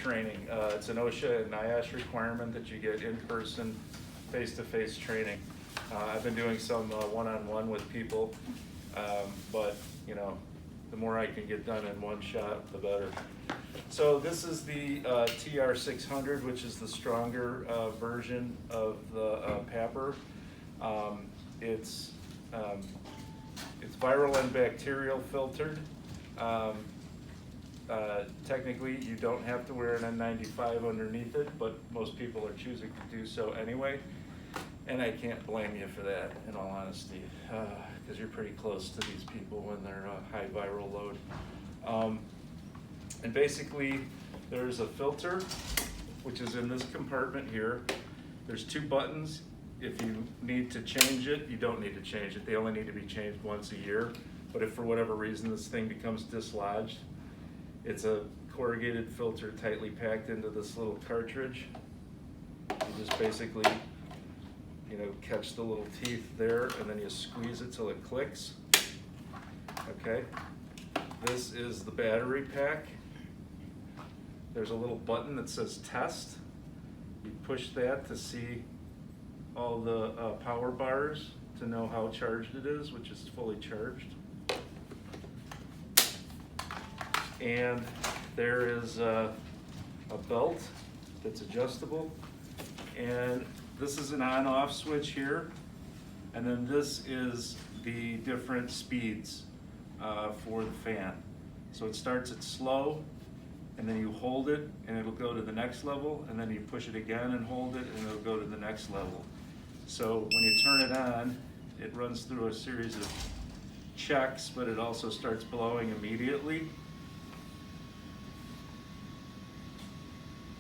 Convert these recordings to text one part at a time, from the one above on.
training. It's an OSHA and NIOSH requirement that you get in-person, face-to-face training. I've been doing some one-on-one with people, but you know, the more I can get done in one shot, the better. So this is the TR600, which is the stronger version of the Papr. It's viral and bacterial filtered. Technically, you don't have to wear an N95 underneath it, but most people are choosing to do so anyway. And I can't blame you for that, in all honesty, because you're pretty close to these people when they're high viral load. And basically, there's a filter, which is in this compartment here. There's two buttons. If you need to change it, you don't need to change it. They only need to be changed once a year. But if for whatever reason this thing becomes dislodged, it's a corrugated filter tightly packed into this little cartridge. You just basically, you know, catch the little teeth there, and then you squeeze it till it clicks. Okay. This is the battery pack. There's a little button that says test. You push that to see all the power bars to know how charged it is, which is fully charged. And there is a belt that's adjustable. And this is an on-off switch here. And then this is the different speeds for the fan. So it starts at slow, and then you hold it and it'll go to the next level, and then you push it again and hold it and it'll go to the next level. So when you turn it on, it runs through a series of checks, but it also starts blowing immediately.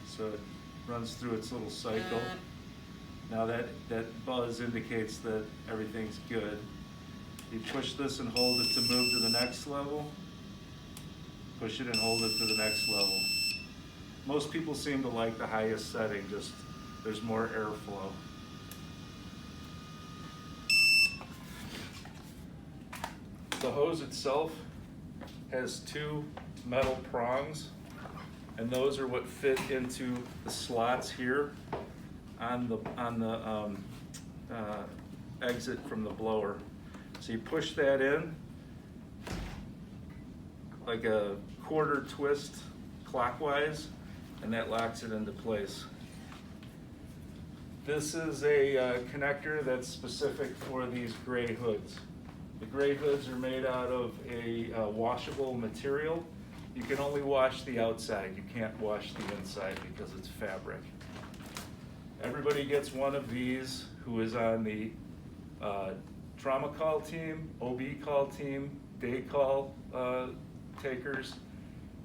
So it runs through its little cycle. Now that buzz indicates that everything's good. You push this and hold it to move to the next level. Push it and hold it to the next level. Most people seem to like the highest setting, just there's more airflow. The hose itself has two metal prongs, and those are what fit into the slots here on the exit from the blower. So you push that in like a quarter twist clockwise, and that locks it into place. This is a connector that's specific for these gray hoods. The gray hoods are made out of a washable material. You can only wash the outside. You can't wash the inside because it's fabric. Everybody gets one of these who is on the trauma call team, OB call team, day call takers,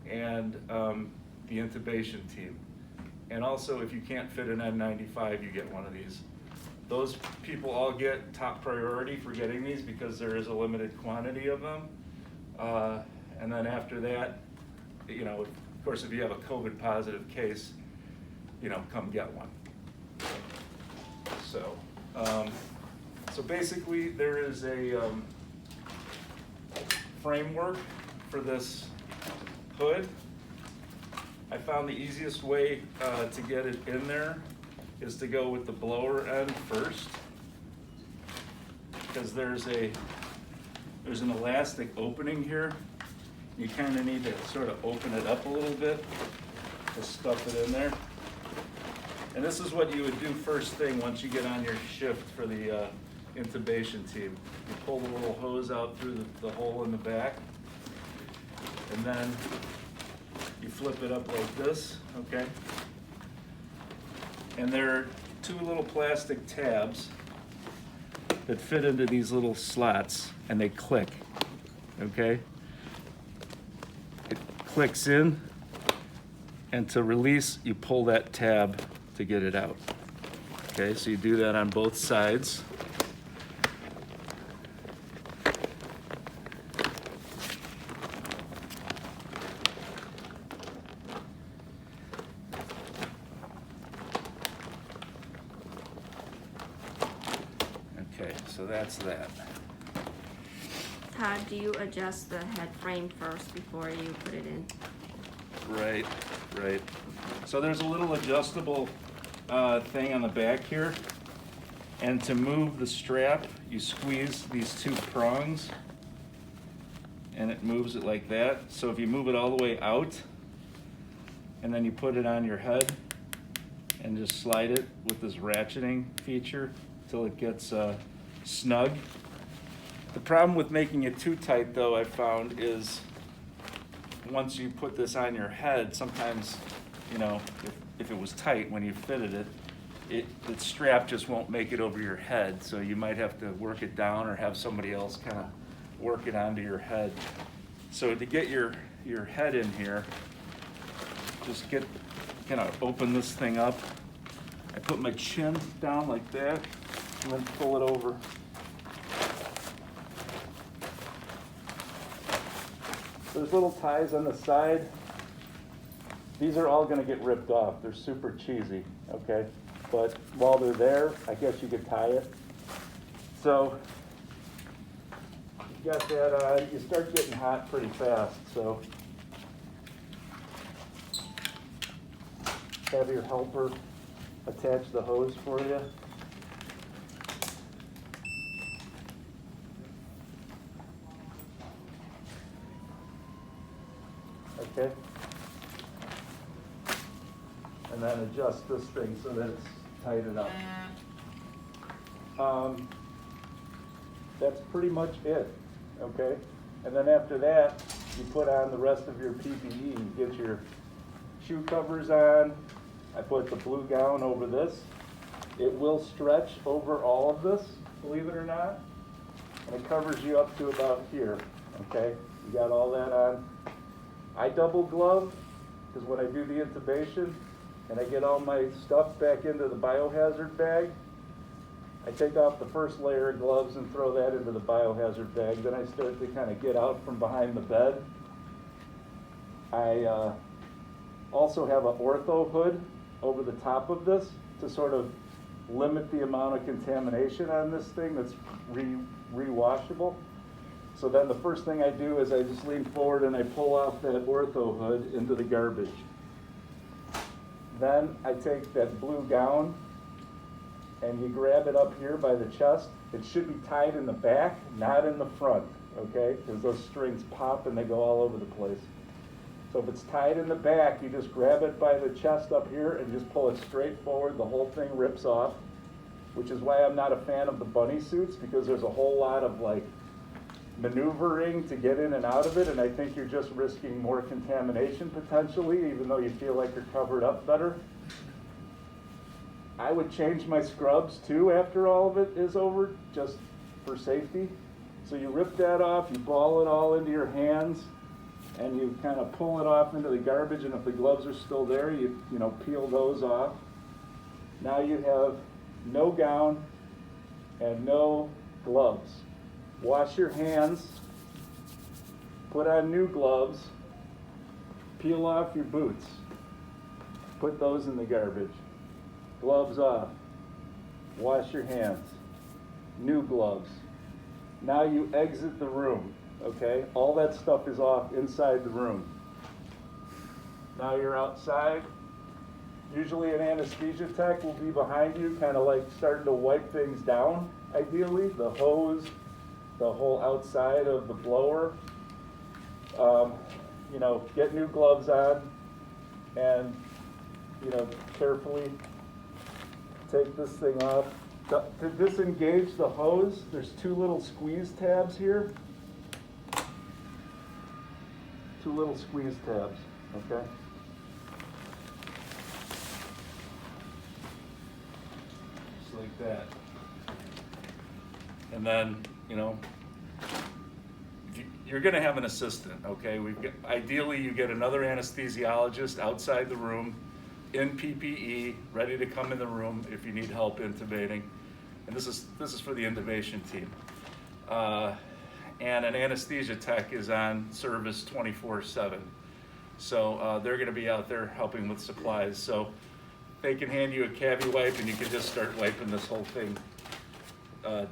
and the intubation team. And also, if you can't fit an N95, you get one of these. Those people all get top priority for getting these because there is a limited quantity of them. And then after that, you know, of course, if you have a COVID positive case, you know, come get one. So, so basically there is a framework for this hood. I found the easiest way to get it in there is to go with the blower end first, because there's an elastic opening here. You kind of need to sort of open it up a little bit to stuff it in there. And this is what you would do first thing once you get on your shift for the intubation team. You pull the little hose out through the hole in the back, and then you flip it up like this, okay? And there are two little plastic tabs that fit into these little slots, and they click, okay? It clicks in, and to release, you pull that tab to get it out. Okay, so you do that on both sides. Okay, so that's that. Todd, do you adjust the head frame first before you put it in? Right. So there's a little adjustable thing on the back here. And to move the strap, you squeeze these two prongs and it moves it like that. So if you move it all the way out and then you put it on your head and just slide it with this ratcheting feature till it gets snug. The problem with making it too tight though, I found, is once you put this on your head, sometimes, you know, if it was tight when you fitted it, the strap just won't make it over your head, so you might have to work it down or have somebody else kind of work it onto your head. So to get your head in here, just kind of open this thing up. I put my chin down like that and then pull it over. There's little ties on the side. These are all gonna get ripped off. They're super cheesy, okay? But while they're there, I guess you could tie it. So, you got that on, you start getting hot pretty fast, so have your helper attach the hose for you. Okay. And then adjust this thing so that it's tightened up. That's pretty much it, okay? And then after that, you put on the rest of your PPE. You get your shoe covers on. I put the blue gown over this. It will stretch over all of this, believe it or not. And it covers you up to about here, okay? You got all that on. I double glove, because when I do the intubation, and I get all my stuff back into the biohazard bag, I take off the first layer of gloves and throw that into the biohazard bag. Then I start to kind of get out from behind the bed. I also have an ortho hood over the top of this to sort of limit the amount of contamination on this thing that's re-washable. So then the first thing I do is I just lean forward and I pull off that ortho hood into the garbage. Then I take that blue gown and you grab it up here by the chest. It should be tied in the back, not in the front, okay? Because those strings pop and they go all over the place. So if it's tied in the back, you just grab it by the chest up here and just pull it straight forward. The whole thing rips off, which is why I'm not a fan of the bunny suits, because there's a whole lot of like maneuvering to get in and out of it, and I think you're just risking more contamination potentially, even though you feel like you're covered up better. I would change my scrubs too after all of it is over, just for safety. So you rip that off, you ball it all into your hands, and you kind of pull it off into the garbage, and if the gloves are still there, you peel those off. Now you have no gown and no gloves. Wash your hands, put on new gloves, peel off your boots, put those in the garbage. Gloves off, wash your hands, new gloves. Now you exit the room, okay? All that stuff is off inside the room. Now you're outside. Usually an anesthesia tech will be behind you, kind of like starting to wipe things down, ideally. The hose, the whole outside of the blower. Get new gloves on and, carefully take this thing off. To disengage the hose, there's two little squeeze tabs here. Two little squeeze tabs, okay? Just like that. And then, you're going to have an assistant, okay? Ideally, you get another anesthesiologist outside the room in PPE, ready to come in the room if you need help intubating. And this is for the intubation team. And an anesthesia tech is on service 24/7. So they're going to be out there helping with supplies. So they can hand you a cavi wipe and you can just start wiping this whole thing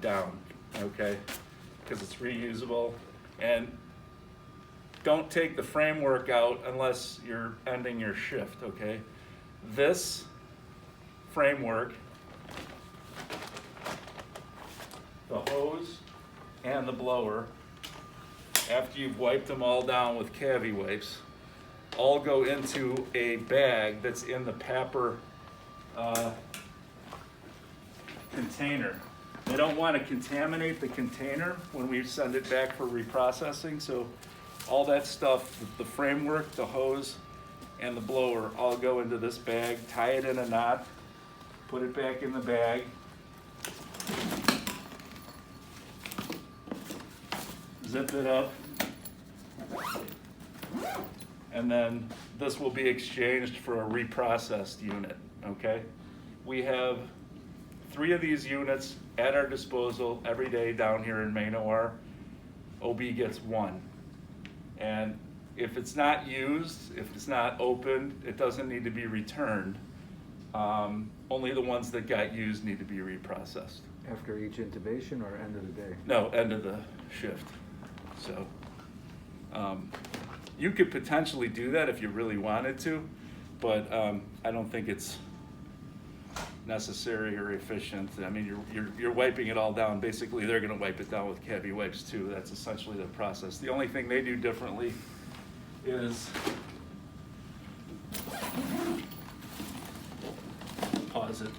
down, okay? Because it's reusable. And don't take the framework out unless you're ending your shift, okay? this framework, the hose and the blower, after you've wiped them all down with Cavi wipes, all go into a bag that's in the Papr container. They don't want to contaminate the container when we send it back for reprocessing, so all that stuff, the framework, the hose, and the blower all go into this bag, tie it in a knot, put it back in the bag, zip it up, and then this will be exchanged for a reprocessed unit, okay? We have 3 of these units at our disposal every day down here in Maine OR. OB gets 1. And if it's not used, if it's not opened, it doesn't need to be returned. Only the ones that got used need to be reprocessed. After each intubation or end of the day? No, end of the shift. So you could potentially do that if you really wanted to, but I don't think it's necessary or efficient. I mean, you're wiping it all down. Basically, they're going to wipe it down with Cavi wipes too. That's essentially the process. The only thing they do differently is pause it.